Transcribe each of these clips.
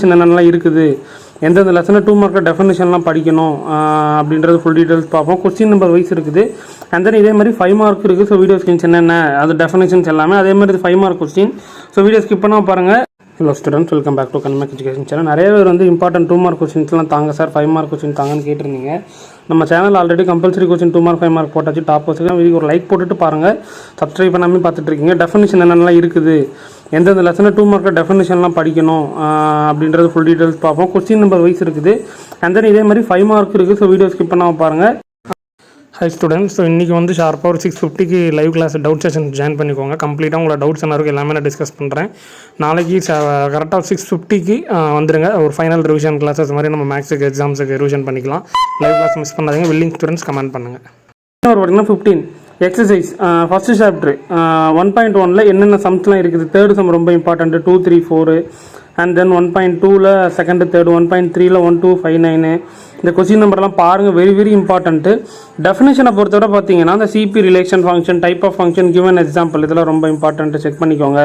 Definition என்னென்னலாம் இருக்குது, எந்தெந்த லெசனில் 2 மார்க்கில் டெஃபினிஷன்லாம் படிக்கணும் அப்படின்றது ஃபுல் டீட்டெயில்ஸ் பார்ப்போம். கொஸ்டின் நம்பர் வைஸ் இருக்குது. அண்ட் தென் இதே மாதிரி 5 மார்க் இருக்குது. ஸோ வீடியோ ஸ்கிரீன்ஸ் என்னென்ன அது டெஃபினிஷன்ஸ் எல்லாமே அதே மாதிரி 5 mark question. So video skip பண்ணால் பாருங்கள். Hello students, welcome back to கன்மேக் எஜுகேஷன் சேனல். நிறைய பேர் வந்து இம்பார்ட்டன்ட் 2 மார்க் கொஸ்டின்ஸ்லாம் தாங்க சார், 5 மார்க் கொஸ்டின் தாங்கன்னு கேட்டிருந்தீங்க. நம்ம channel already compulsory question 2 mark 5 mark போட்டாச்சு. டாப் வச்சுக்கலாம். வீடியோ ஒரு லைக் போட்டுட்டு பாருங்கள். சப்ஸ்கிரைப் பண்ணாமல் பார்த்துட்டு இருக்கீங்க. டெஃபினிஷன் என்னென்னலாம் இருக்குது, எந்தெந்த லெசனில் 2 மார்க்கில் டெஃபினிஷன்லாம் படிக்கணும் அப்படின்றது ஃபுல் டீட்டெயில்ஸ் பார்ப்போம். கொஸ்டின் நம்பர் வைஸ் இருக்குது. அண்ட் தென் இதே மாதிரி 5 மார்க் இருக்குது. ஸோ வீடியோ ஸ்கிப் பண்ணாமல் பாருங்கள். ஹை ஸ்டூடெண்ட்ஸ், ஸோ இன்றைக்கி வந்து ஷார்ப்பாக ஒரு 6:50க்கு live class doubt session join பண்ணிக்கோங்க. கம்ப்ளீட்டாக உங்களோட டவுட்ஸ் என்ன இருக்குது எல்லாமே நான் டிஸ்கஸ் பண்ணுறேன். நாளைக்கு கரெக்டாக 6:50க்கு வந்துடுங்க. ஒரு ஃபைனல் ரிவிஷன் கிளாஸஸ் மாதிரி நம்ம மேக்ஸுக்கு எக்ஸாம்ஸுக்கு ரிவிஷன் பண்ணிக்கலாம். லைவ் கிளாஸ் மிஸ் பண்ணாதீங்க. வில்லிங் ஸ்டூடெண்ட்ஸ் கமெண்ட் பண்ணுங்கள். பார்த்தீங்கன்னா 15 எக்ஸசைஸ் ஃபஸ்ட்டு சாப்டர் 1.1ல் என்னென்ன சம்ஸ்லாம் இருக்குது. தேர்டு சம் ரொம்ப இம்பார்ட்டன்ட்டு 2, 3, 4. அண்ட் தென் 1.2ல் செகண்டு தேர்டு, 1.3ல் 1, 2, 5, 9. இந்த கொஸ்டின் நம்பர்லாம் பாருங்கள், வெரி வெரி இம்பார்ட்டன்ட்டு. டெஃபினேஷனை பொறுத்தவரை பார்த்தீங்கன்னா அந்த சிபி relation function, type of function, given example, இதெல்லாம் ரொம்ப இம்பார்ட்டன்ட்டு. செக் பண்ணிக்கோங்க.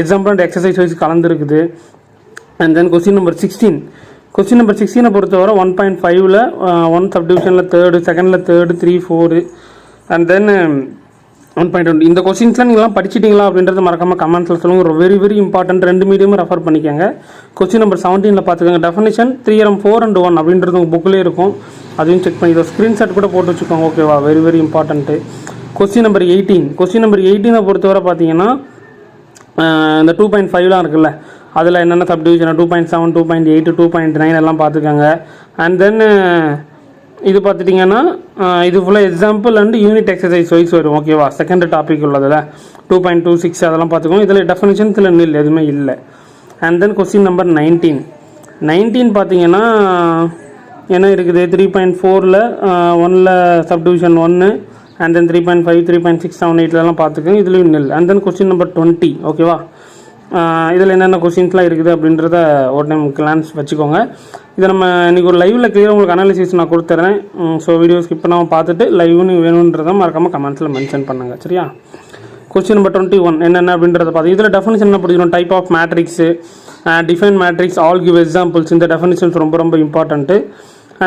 எக்ஸாம்பிள் அண்ட் எக்ஸசைஸ் வைஸ் கலந்துருக்குது. And then question number 16. Question number 16 பொறுத்தவரை 1.5ல் 1 சப்டிவிஷனில் தேர்டு, செகண்டில் தேர்டு, 3, 4. And then 1.1. இந்த கொஸ்டின்ஸ்லாம் நீங்களாம் படிச்சிட்டிங்களா அப்படின்றத மறக்காமல் கமெண்ட்ஸில் சொல்லுங்கள். Very very important. 2 மீடியமும் ரெஃபர் பண்ணிக்கோங்க. கொஸ்டின் நம்பர் 17ல் பார்த்துக்கோங்க. டெஃபினிஷன் தியரம் 4 and 1 அப்படின்றது உங்கள் புக்கிலே இருக்கும். அதையும் செக் பண்ணி ஸ்க்ரீன்ஷாட் கூட போட்டு வச்சுக்கோங்க. ஓகேவா, very very important. Question number 18. Question number 18 பொறுத்தவரை பார்த்தீங்கன்னா இந்த 2.5லாம் இருக்குல்ல, அதில் என்னென்ன சப்டிவிஷன் 2.7, 2.8, 2.9 எல்லாம் பார்த்துக்கோங்க. அண்ட் தென் இது பார்த்துட்டிங்கன்னா இது ஃபுல்லாக example and unit exercise wise வரும். ஓகேவா, செகண்ட் டாபிக் உள்ளதில் 2.26 அதெல்லாம் பார்த்துக்கோங்க. இதில் டெஃபினிஷன் இதில் நில் எதுவுமே இல்லை. அண்ட் தென் கொஸ்டின் நம்பர் 19 பார்த்தீங்கன்னா என்ன இருக்குது. 3.4ல் 1ல் சப்டிவிஷன் 1, அண்ட் தென் 3.5, 3.6, 7, 8 பார்த்துக்கோங்க. இதுலேயும் நில். And then question number 20. ஓகேவா, இதில் என்னென்ன கொஸ்டின்ஸ்லாம் இருக்குது அப்படின்றத ஒரு டைம் கிளான்ஸ் வச்சுக்கோங்க. இதை நம்ம இன்றைக்கி ஒரு லைவில் கிளியராக உங்களுக்கு அனாலிசிஸ் நான் கொடுத்துட்றேன். ஸோ வீடியோ ஸ்கிப் பண்ணாமல் பார்த்துட்டு லைவ்னு வேணுன்றதை மறக்காமல் கமெண்ட்ஸில் மென்ஷன் பண்ணுங்கள். சரியா, கொஸ்டின் நம்பர் 21 என்னென்ன அப்படின்றத பார்த்து இதில் டெஃபினிஷன் என்ன படிக்கணும். Type of matrix, define matrix, all give examples. இந்த டெஃபினிஷன்ஸ் ரொம்ப ரொம்ப important.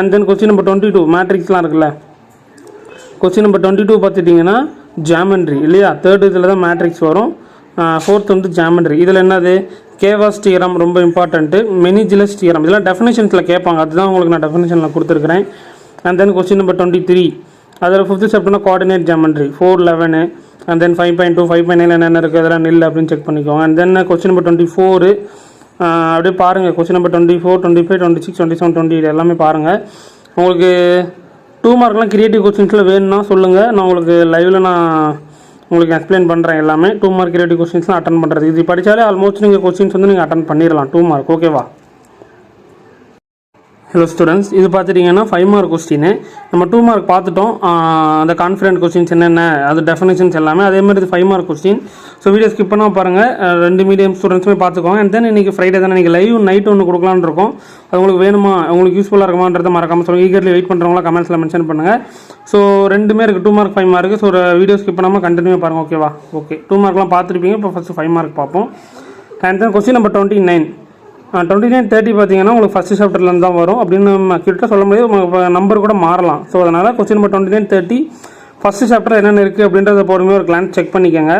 And then question number 22 மேட்ரிக்ஸ்லாம் இருக்குல்ல. கொஸ்டின் நம்பர் 22 பார்த்துட்டிங்கன்னா ஜாமெண்ட்ரி இல்லையா. தேர்டு இதில் தான் மேட்ரிக்ஸ் வரும். ஃபோர்த் வந்து ஜாமெண்ட்ரி. இதில் என்னது கேவாஸ் தியரம் ரொம்ப இம்பார்ட்டன்ட்டு. மெனிஜிலஸ் தியரம் இதெல்லாம் டெஃபினேஷன்ஸில் கேட்பாங்க. அதுதான் உங்களுக்கு நான் டெஃபினேஷனில் கொடுத்துருக்கிறேன். அண்ட் தென் கொஸ்டின் நம்பர் 23 அதில் 5th சாப்டர்னா கோஆர்டினேட் ஜாமெண்ட்ரி 4, 11. அண்ட் தென் 5.2, 5.9 என்னென்ன இருக்குது அதெல்லாம் நில் அப்படின்னு செக் பண்ணிக்கோங்க. அண்ட் தென் கொஸ்டின் நம்பர் 24 அப்படியே பாருங்கள். கொஸ்டின் நம்பர் 24, 25, 26, 27, 28 எல்லாமே பாருங்கள். உங்களுக்கு 2 மார்க்லாம் கிரியேட்டிவ் கொஸ்டின்ஸில் வேணும்னா சொல்லுங்கள். நான் உங்களுக்கு லைவில் உங்களுக்கு எக்ஸ்பிளைன் பண்ணுறேன் எல்லாமே. 2 மார்க் கிரியேட்டிவ் கொஸ்டின்ஸ்லாம் அட்டன் பண்ணுறது. இது படித்தாலே ஆல்மோஸ்ட் நீங்கள் கொஸ்டின்ஸ் வந்து நீங்கள் அட்டன் பண்ணிடலாம் 2 மார்க். ஓகேவா. ஹலோ ஸ்டூடெண்ட்ஸ், இது பார்த்துட்டிங்கன்னா 5 மார்க் கொஸ்டின். நம்ம 2 மார்க் பார்த்துட்டோம். அந்த கான்ஃபிடென்ட் கொஸ்டின்ஸ் என்னென்ன அது டெஃபினேஷன்ஸ் எல்லாமே அதே மாதிரி இது 5 mark question. So video skip பண்ணால் பாருங்கள். 2 மீடியம் ஸ்டூடெண்ட்ஸுமே பார்த்துக்கோங்க. அண்ட் தென் இன்றைக்கி ஃப்ரைடே தானே, இன்றைக்கி லைவ் நைட் ஒன்று கொடுக்கலான்னு இருக்கோம். அது உங்களுக்கு வேணுமா, உங்களுக்கு யூஸ்ஃபுல்லாக இருக்குமான்றதை மறக்காமல் சொல்லுங்கள். ஈகர்லி வெயிட் பண்ணுறவங்களா கமெண்ட்ஸில் மென்ஷன் பண்ணுங்கள். ஸோ 2மே இருக்குது, 2 மார்க் 5 மார்க்கு. ஸோ ஒரு வீடியோ ஸ்கிப் பண்ணாமல் கண்டினியூ பாருங்கள். ஓகேவா. ஓகே, 2 மார்க்லாம் பார்த்துருப்பீங்க. இப்போ ஃபஸ்ட்டு 5 மார்க் பார்ப்போம். அண்ட் தென் கொஸ்டின் நம்பர் 29 29, 30 பார்த்தீங்கன்னா உங்களுக்கு ஃபஸ்ட்டு சாப்டர்லேருந்து தான் வரும் அப்படின்னு நம்ம கிட்ட சொல்ல முடியாது. நம்பர் கூட மாறலாம். ஸோ அதனால் கொஸ்டின் நம்பர் 29, 30 ஃபஸ்ட்டு சாப்டர் என்னென்ன இருக்குது அப்படின்றத பொறுமையாக ஒரு கிளான்ஸ் செக் பண்ணிக்கோங்க.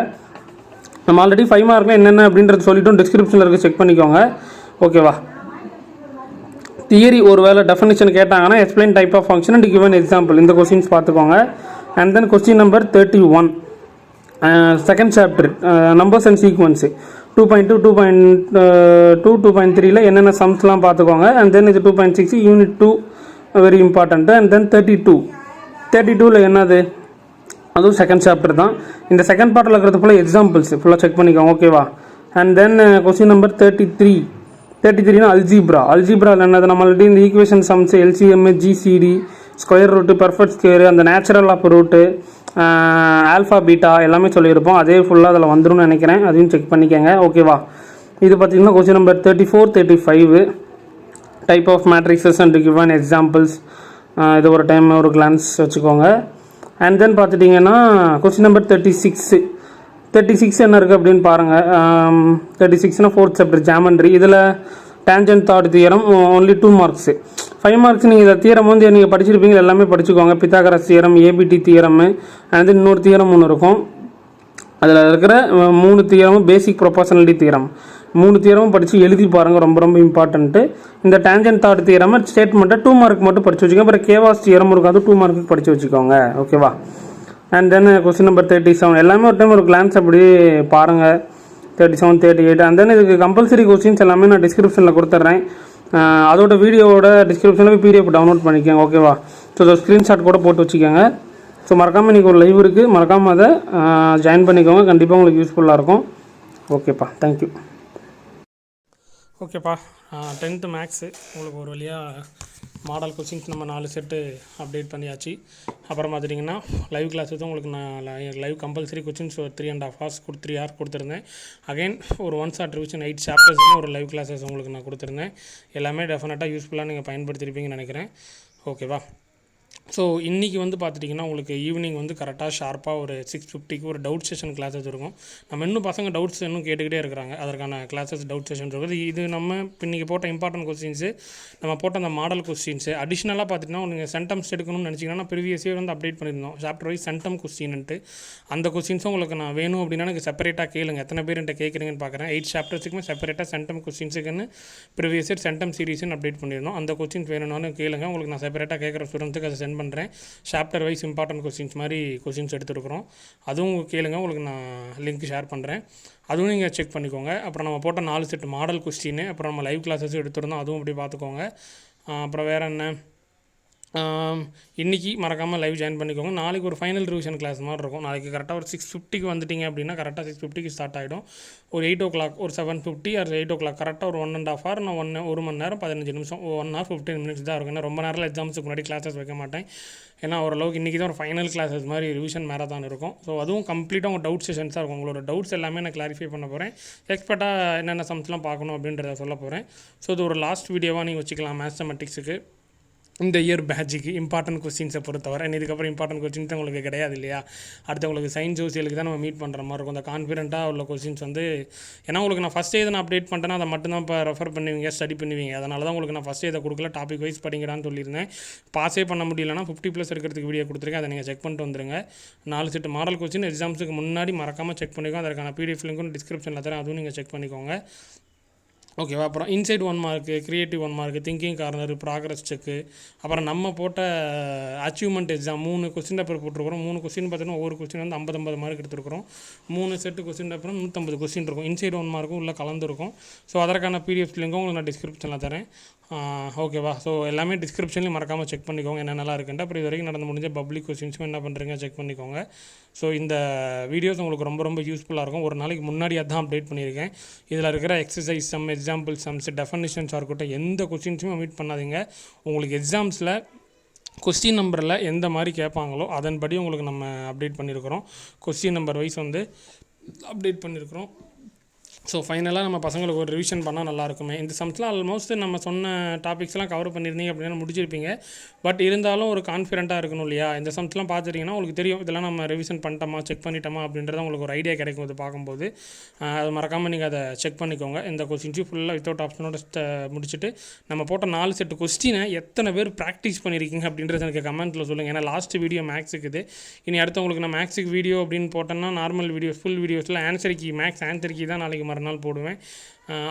நம்ம ஆல்ரெடி 5 மார்க்கில் என்னென்ன அப்படின்றது சொல்லிவிட்டோம். டிஸ்கிரிப்ஷனில் இருக்குது, செக் பண்ணிக்கோங்க. ஓகேவா. தியரி ஒரு வேளை டெஃபினிஷன் கேட்டாங்கன்னா explain type of function and given example இந்த கொஸ்டின்ஸ் பார்த்துக்கோங்க. And then question number 31 second chapter numbers and sequence 2.2, 2.2, 2.3ல் என்னென்ன சம்ஸ்லாம் பார்த்துக்கோங்க. அண்ட் தென் இது 2.6 unit 2 very important. And then 32ல் என்னது அதுவும் செகண்ட் சாப்டர் தான். இந்த செகண்ட் பார்ட்டில் இருக்கிறது ஃபுல்லாக எக்ஸாம்பிள்ஸ் ஃபுல்லாக செக் பண்ணிக்கோங்க. ஓகேவா. அண்ட் தென் கொஸ்டின் நம்பர் 33 அல்ஜிப்ராவில் என்னது நம்மள்ட்ட இந்த equation sums LCM, GCD, square root, perfect square, அந்த natural of root, alpha beta எல்லாமே சொல்லியிருப்போம். அதே ஃபுல்லாக அதில் வந்துடும் நினைக்கிறேன். அதையும் செக் பண்ணிக்கோங்க. ஓகேவா. இது பார்த்திங்கன்னா question number 34, 35 type of matrices and given examples. இது ஒரு டைம் ஒரு கிளான்ஸ் வச்சுக்கோங்க. அண்ட் தென் பார்த்துட்டிங்கன்னா கொஸ்டின் நம்பர் 36 என்ன இருக்குது அப்படின்னு பாருங்கள். 36னா 4th சாப்டர் ஜாமெண்ட்ரி. இதில் tangent that theorem only 2 marks. 5 marks நீங்கள் இந்த தியரம் வந்து நீங்கள் படிச்சிருப்பீங்க, எல்லாமே படிச்சுக்கோங்க. பித்தாகரஸ் தியரம், ஏபிடி தியரம், அது இன்னொரு தியரம் ஒன்று இருக்கும். அதில் இருக்கிற 3 தியரமும் பேசிக் ப்ரொபோஷனாலிட்டி தியரம், 3 தியரமும் படித்து எழுதி பாருங்கள், ரொம்ப ரொம்ப இம்பார்ட்டன்ட்டு. இந்த டேஞ்சன்ட் தாட் தியரம் ஸ்டேட்மெண்ட்டை 2 மார்க் மட்டும் படித்து வச்சுக்கோங்க. அப்புறம் கேவாஸ் தியரம் இருக்கும், அது 2 மார்க்கு படித்து வச்சுக்கோங்க. ஓகேவா? அண்ட் தென் கொஸ்டின் நம்பர் 37 எல்லாமே ஒரு டைம் ஒரு கிளான்ஸ் அப்படியே பாருங்கள். 37, 38 அண்ட் தென் இதுக்கு கம்பல்சரி கொஸ்டின்ஸ் எல்லாமே நான் டிஸ்கிரிப்ஷனில் கொடுத்துட்றேன். அதோட வீடியோவோட டிஸ்கிரிப்ஷனில் போய் பிடிஎஃப் டவுன்லோட் பண்ணிக்கோங்க. ஓகேவா? ஸோ ஸ்க்ரீன்ஷாட் கூட போட்டு வச்சுக்கோங்க. ஸோ மறக்காமல் இன்றைக்கி ஒரு லைவ் இருக்குது, மறக்காமல் அதை ஜாயின் பண்ணிக்கோங்க. கண்டிப்பாக உங்களுக்கு யூஸ்ஃபுல்லாக இருக்கும். ஓகேப்பா, தேங்க்யூ. ஓகேப்பா, 10th மேக்ஸு உங்களுக்கு ஒரு வழியாக மாடல் கொஸ்டின்ஸ் நம்ம 4 செட்டு அப்டேட் பண்ணியாச்சு. அப்புறம் பார்த்துட்டிங்கன்னா லைவ் கிளாஸஸ் உங்களுக்கு நான் லைவ் கம்பல்சரி கொஸ்டின்ஸ் ஒரு 3.5 hours 3 hours கொடுத்துருந்தேன். அகைன் ஒரு 1 shot ரிவிஷன் 8 chapters ஒரு லைவ் கிளாஸஸ் உங்களுக்கு நான் கொடுத்துருந்தேன். எல்லாமே டெஃபினட்டாக யூஸ்ஃபுல்லாக நீங்கள் பயன்படுத்தியிருப்பீங்கன்னு நினைக்கிறேன். ஓகேவா? ஸோ இன்றைக்கி வந்து பார்த்துட்டிங்கன்னா உங்களுக்கு ஈவினிங் வந்து கரெக்டாக ஷார்ப்பாக ஒரு 6:50க்கு ஒரு டவுட் செஷன் கிளாஸஸ் இருக்கும். நம்ம இன்னும் பசங்க டவுட்ஸ் இன்னும் கேட்டுக்கிட்டே இருக்கிறாங்க. அதற்கான கிளாஸஸ் டவுட் செஷன் இருக்குது. இது நம்ம இன்றைக்கி போட்ட இம்பார்ட்டன்ட் கொஸ்டின்ஸு, நம்ம போட்ட அந்த மாடல் கொஸ்டின்ஸு அடிஷ்னலாக பார்த்திங்கன்னா நீங்கள் சென்டம்ஸ் எடுக்கணும்னு நினச்சிங்கன்னா ப்ரீவியஸ் இயர் வந்து அப்டேட் பண்ணியிருந்தோம் சாப்டர் வைஸ் சென்டம் கொஸ்டின்ட்டு. அந்த கொஸ்டின்ஸும் உங்களுக்கு நான் வேணும் அப்படின்னா எனக்கு செப்பரேட்டாக கேளுங்க. எத்தனை பேர் என்கிட்ட கேட்குறீங்கன்னு பார்க்குறேன். 8 chaptersக்குமே செப்பரேட்டாக சென்டம் கொஸ்டின்ஸுக்குன்னு ப்ரீவியஸ் இயர் சென்டம் சீரிஸ்ன்னு அப்டேட் பண்ணியிருந்தோம். அந்த கொஸ்டின்ஸ் வேணும்னு கேளுங்க. உங்களுக்கு நான் செப்பரேட்டாக கேட்குற ஸ்டூடெண்ட்ஸுக்கு அதை சென்ட் பண்ணுறேன். சாப்டர் வைஸ் இம்பார்ட்டன்ட் கொஸ்டின்ஸ் மாதிரி கொஸ்டின்ஸ் எடுத்துருக்குறோம். அதுவும் கேளுங்க, உங்களுக்கு நான் லிங்க் ஷேர் பண்ணுறேன். அதுவும் நீங்கள் செக் பண்ணிக்கோங்க. அப்புறம் நம்ம போட்ட 4 செட் மாடல் கொஸ்டின், அப்புறம் நம்ம லைவ் கிளாஸஸும் எடுத்துருந்தோம், அதுவும் அப்படி பார்த்துக்கோங்க. அப்புறம் வேறு என்ன, இன்றைக்கி மறக்காமல் லைவ் ஜாயின் பண்ணிக்கோங்க. நாளைக்கு ஒரு ஃபைனல் ரிவிஷன் கிளாஸ் மாதிரி இருக்கும். நாளைக்கு கரெக்டாக ஒரு 6:50க்கு வந்துட்டிங்க அப்படின்னா கரெக்டாக 6:50க்கு ஸ்டார்ட் ஆகிடும். ஒரு 8 o'clock, ஒரு 7:50 or 8 o'clock கரெக்டாக ஒரு 1.5 hour, நான் 1 மணி நேரம் 15 நிமிஷம், 1 hour 15 minutes தான் இருக்கும். ஏன்னா ரொம்ப நேரம் எக்ஸாம்ஸுக்கு முன்னாடி கிளாஸஸ் வைக்க மாட்டேன். ஏன்னா ஓரளவுக்கு இன்றைக்கி தான் ஒரு ஃபைனல் கிளாஸஸ் மாதிரி ரிவிஷன் மேரத்தான் இருக்கும். ஸோ அதுவும் கம்ப்ளீட்டாக உங்கள் டவுட் செஷன்ஸாக இருக்கும். உங்களோட டவுட்ஸ் எல்லாமே நான் கிளாரிஃபை பண்ண போகிறேன். எக்ஸ்பர்ட்டாக என்னென்ன சம்ஸ்லாம் பார்க்கணும் அப்படின்றத சொல்ல போகிறேன். ஸோ இது ஒரு லாஸ்ட் வீடியோவாக நீங்கள் வச்சுக்கலாம் மேத்தமெட்டிக்ஸுக்கு இந்த இயர் பேட்சுக்கு இம்பார்ட்டன்ட் கொஸ்டின்ஸை பொறுத்தவரை. இதுக்கப்புறம் இம்பார்ட்டன்ட் கொஸ்டின்ஸ் உங்களுக்கு கிடையாது இல்லையா? அடுத்து உங்களுக்கு சயின்ஸ் சோசியலுக்கு தான் நம்ம மீட் பண்ணுற மாதிரி இருக்கும். அந்த கான்ஃபிடென்ட்டாக உள்ள கொஸ்டின்ஸ் வந்து, ஏன்னா உங்களுக்கு நான் ஃபஸ்ட்டே இதை நான் அப்டேட் பண்ணிட்டேன்னா அதை மட்டும் தான் இப்போ ரெஃபர் பண்ணுவீங்க, ஸ்டடி பண்ணுவீங்க. அதனால தான் உங்களுக்கு நான் ஃபஸ்ட்டே இதை கொடுக்கல, டாபிக் வைஸ் படிங்கடான்னு சொல்லியிருந்தேன். பாஸே பண்ண முடியலன்னா 50+ இருக்கிறதுக்கு வீடியோ கொடுத்துருக்கேன், அதை நீங்கள் செக் பண்ணிட்டு வந்துருங்க. 4 செட் மாடல் கொஸ்டின் எக்ஸாம்ஸுக்கு முன்னாடி மறக்காமல் செக் பண்ணிக்கோங்க. அதற்கான பிடிஎஃப் லிங்க்கும் டிஸ்கிரிப்ஷனில் தரேன், அதுவும் நீங்கள் செக் பண்ணிக்கோங்க. ஓகேவா? அப்புறம் inside 1 mark, creative 1 mark, thinking corner, progress check, அப்புறம் நம்ம போட்ட அச்சீவ்மெண்ட் எக்ஸாம் 3 கொஸ்டின் பேப்பர் போட்டிருக்கிறோம். 3 கொஸ்டின் பார்த்தீங்கன்னா ஒவ்வொரு கொஸ்டின் வந்து 50 மார்க் எடுத்துருக்கிறோம். 3 செட்டு கொஸ்டின் பேப்பரும் 150 கொஸ்டின் இருக்கும். இன்சைட் 1 மார்க்கும் உள்ள கலந்துருக்கும். ஸோ அதற்கான பிடிஎஃப் லிங்க்கும் உங்களுக்கு நான் டிஸ்கிரிப்ஷனில் தரேன். ஓகேவா? ஸோ எல்லாமே டிஸ்கிரிப்ஷன்லேயும் மறக்காமல் செக் பண்ணிக்கோங்க என்னென்னலாம் இருக்குன்ட்டு. அப்புறம் இது வரைக்கும் நடந்து முடிஞ்ச பப்ளிக் கொஸ்டின்ஸும் என்ன பண்ணுறீங்க செக் பண்ணிக்கோங்க. ஸோ இந்த வீடியோஸ் உங்களுக்கு ரொம்ப ரொம்ப யூஸ்ஃபுல்லாக இருக்கும். ஒரு நாளைக்கு முன்னாடி அதான் அப்டேட் பண்ணியிருக்கேன். இதில் இருக்கிற எக்ஸசைஸ் சம், எக்ஸாம்பிள் சம்ஸ், டெஃபனிஷன்ஸாக இருக்கட்டும், எந்த கொஸ்டின்ஸுமே மீட் பண்ணாதீங்க. உங்களுக்கு எக்ஸாம்ஸில் கொஸ்டின் நம்பரில் எந்த மாதிரி கேட்பாங்களோ அதன்படி உங்களுக்கு நம்ம அப்டேட் பண்ணியிருக்கிறோம். கொஸ்டின் நம்பர் வைஸ் வந்து அப்டேட் பண்ணியிருக்கிறோம். ஸோ ஃபைனலாக நம்ம பசங்களுக்கு ஒரு ரிவிஷன் பண்ணால் நல்லாயிருக்குமே. இந்த சம்ஸ்லாம் ஆல்மோஸ்ட் நம்ம சொன்ன டாபிக்ஸ்லாம் கவர் பண்ணியிருந்தீங்க அப்படின்னா முடிச்சிருப்பீங்க. பட் இருந்தாலும் ஒரு கான்ஃபிடென்ட்டாக இருக்கணும் இல்லையா? இந்த சம்ஸ்லாம் பார்த்துட்டிங்கன்னா உங்களுக்கு தெரியும் இதெல்லாம் நம்ம ரிவிஷன் பண்ணிட்டோமா, செக் பண்ணிட்டோமா அப்படின்றத உங்களுக்கு ஒரு ஐடியா கிடைக்கும் இது பார்க்கும்போது. அது மறக்காமல் நீங்கள் அதை செக் பண்ணிக்கோங்க. இந்த கொஸ்டின்ஸும் ஃபுல்லாக வித்தவுட் ஆப்ஷனோட முடிச்சுட்டு நம்ம போட்ட 4 செட்டு கொஸ்டினை எத்தனை பேர் ப்ராக்டிஸ் பண்ணியிருக்கீங்க அப்படின்றது எனக்கு கமெண்ட்டில் சொல்லுங்கள். ஏன்னா லாஸ்ட் வீடியோ மேக்ஸுக்கு இது. இனி அடுத்து உங்களுக்கு நான் மேக்ஸுக்கு வீடியோ அப்படின்னு போட்டேன்னா நார்மல் வீடியோஸ், ஃபுல் வீடியோஸில் answer key, maths answer key தான் நாளைக்கு மறுநாள் போடுவேன்.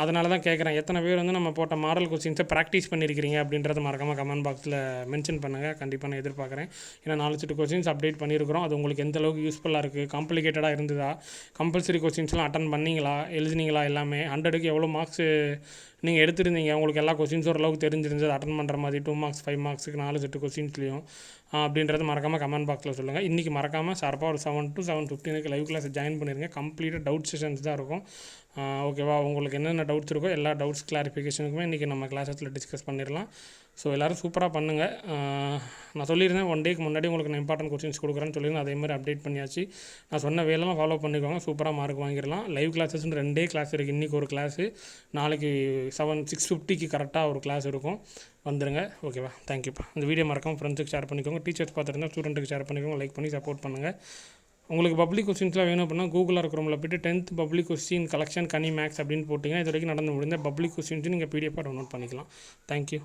அதனால தான் கேட்குறேன், எத்தனை பேர் வந்து நம்ம போட்ட மாடல் கொஸ்டின்ஸை ப்ராக்டிஸ் பண்ணியிருக்கிறீங்க அப்படின்றத மறக்காமல் கமெண்ட் பாக்ஸில் மென்ஷன் பண்ணுங்கள். கண்டிப்பாக நான் எதிர்பார்க்குறேன். ஏன்னா 4 செட்டு கொஸ்டின்ஸ் அப்டேட் பண்ணியிருக்கிறோம். அது உங்களுக்கு எந்த அளவுக்கு யூஸ்ஃபுல்லாக இருக்குது, காம்ப்ளிகேட்டடாக இருந்ததா, கம்பல்சரி கொஸ்டின்ஸ்லாம் அட்டன் பண்ணிங்களா, எழுதினீங்களா, எல்லாமே 100க்கு எவ்வளோ மார்க்ஸு நீங்கள் எடுத்துருந்தீங்க, உங்களுக்கு எல்லா கொஸ்டின்ஸும் ஓரளவுக்கு தெரிஞ்சிருந்தது அட்டன் பண்ணுற மாதிரி 2 மார்க்ஸ் 5 மார்க்ஸுக்கு 4 செட்டு கொஸ்டின்ஸ்லையும் அப்படின்றது மறக்காமல் கமெண்ட் பாக்ஸில் சொல்லுங்கள். இன்றைக்கி மறக்காமல் ஷார்ப்பாக ஒரு 7 to 7:15 லைவ் கிளாஸ் ஜாயின் பண்ணிடுங்க. கம்ப்ளீட்டாக டவுட் செஷன்ஸ் தான் இருக்கும். ஓகேவா? உங்களுக்கு என்னென்ன டவுட்ஸ் இருக்கோ எல்லா டவுட்ஸ் கிளாரிஃபிகேஷனுக்குமே இன்றைக்கி நம்ம கிளாஸஸில் டிஸ்கஸ் பண்ணிடலாம். ஸோ எல்லோரும் சூப்பராக பண்ணுங்கள். நான் சொல்லியிருந்தேன் 1 டேக்கு முன்னாடி உங்களுக்கு நான் இம்பார்ட்டன்ட் கொஸ்டின்ஸ் கொடுக்குறேன்னு சொல்லியிருந்தேன். அதேமாதிரி அப்டேட் பண்ணியாச்சு. நான் சொன்ன வேலைலாம் ஃபாலோ பண்ணிக்கோங்க. சூப்பராக மார்க் வாங்கிடலாம். லைவ் கிளாஸஸ்ன்னு 2 கிளாஸ் இருக்குது. இன்றைக்கி ஒரு கிளாஸு, நாளைக்கு 6:50க்கு கரெக்டாக ஒரு கிளாஸ் இருக்கும். வந்துடுங்க. ஓகேவா? தேங்க்யூப்பா. இந்த வீடியோ மறக்காமல் ஃப்ரெண்ட்ஸுக்கு ஷேர் பண்ணிக்கோங்க. டீச்சர்ஸ் பார்த்துருந்தா ஸ்டூடெண்ட்டுக்கு ஷேர் பண்ணிக்கோங்க. லைக் பண்ணி சப்போர்ட் பண்ணுங்கள். உங்களுக்கு பப்ளிக் கொஸ்டின்ஸ்லாம் வேணும் அப்படின்னா கூகுளில் இருக்கிறவங்கள போய்ட்டு 10th பப்ளிக் கொஸ்டின் கலெக்ஷன் கனி மேக்ஸ் அப்படின்னு போட்டிங்கன்னா இது வரைக்கும் நடந்து முடிந்த பப்ளிக் கொஸ்டின்ஸ் நீங்கள் பிடிஎஃபாக டவுன்லோட் பண்ணிக்கலாம். தேங்க்யூ.